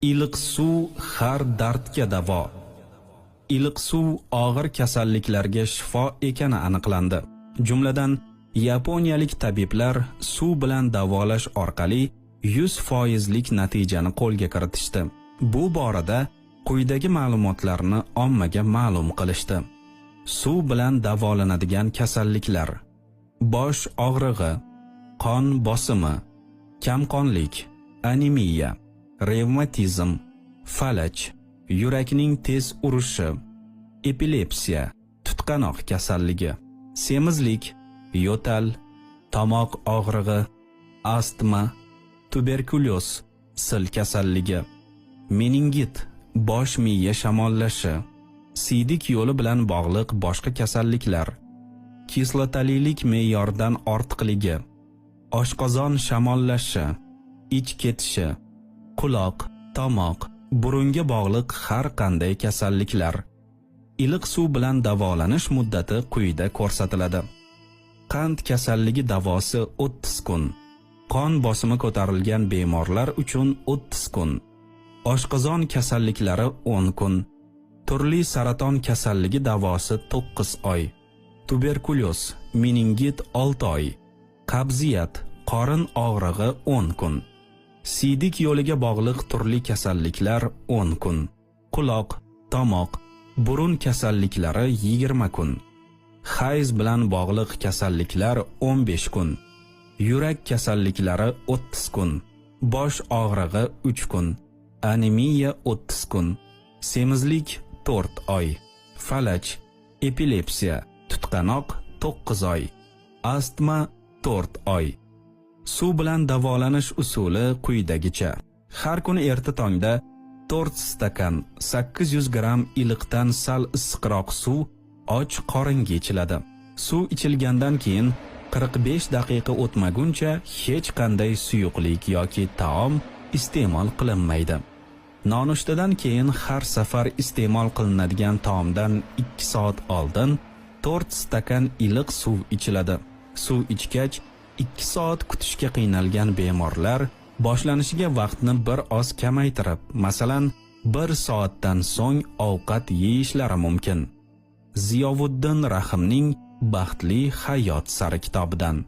Iliq suv har dardga davo. Iliq suv og'ir kasalliklarga shifo ekani aniqlandi. Jumladan, yaponiyalik tabiblar suv bilan davolash orqali 100% natijani qo'lga kiritishdi. Bu borada quyidagi ma'lumotlarni ommaga ma'lum qilishdi. Suv bilan davolanadigan kasalliklar: bosh og'rig'i, qon bosimi, kamqonlik, anemiya, revmatizm, falaj, yurakning tez urishi, epilepsiya, tutqanoq kasalligi, semizlik, yo'tal, tomoq og'rig'i, astma, tuberkulyoz, sil kasalligi, meningit, bosh miya shamollashi, siydik yo'li bilan bog'liq boshqa kasalliklar, kislotalilik me'yordan ortiqligi, oshqozon shamollashi, ich ketishi, quloq, tomoq, burunga bog'liq har qanday kasalliklar. Iliq suv bilan davolanish muddati quyida ko'rsatiladi. Qand kasalligi davosi 30 kun. Qon bosimi ko'tarilgan bemorlar uchun 30 kun. Oshqozon kasalliklari 10 kun. Turli saraton kasalligi davosi 9 oy. Tuberkulyoz, meningit 6 oy. Qabziyat, qorin og'rig'i 10 kun. Siydik yo'liga bog'liq turli kasalliklar 10 kun. Quloq, tomoq, burun kasalliklari 20 kun. Hayz bilan bog'liq kasalliklar 15 kun. Yurak kasalliklari 30 kun. Bosh og'rig'i 3 kun. Anemiya 30 kun. Semizlik 4 oy. Falaj, epilepsiya, tutqanoq 9 oy. Astma 4 oy. Suv bilan davolanish usuli quyidagicha. Har kuni erta tongda 4 stakan 800 gram iliqdan sal issiqroq suv och qoringa ichiladi. Suv ichilgandan keyin 45 daqiqa o'tmaguncha hech qanday suyuqlik yoki taom iste'mol qilinmaydi. Nonushtadan keyin har safar iste'mol qilinadigan taomdan 2 soat oldin 4 stakan iliq suv ichiladi. Suv ichgach 2 soat kutishga qiynalgan bemorlar boshlanishiga vaqtni bir oz kamaytirib, masalan, 1 soatdan so'ng ovqat yeyishlari mumkin. Ziyovuddin Rahimning Baxtli hayot sari kitobidan.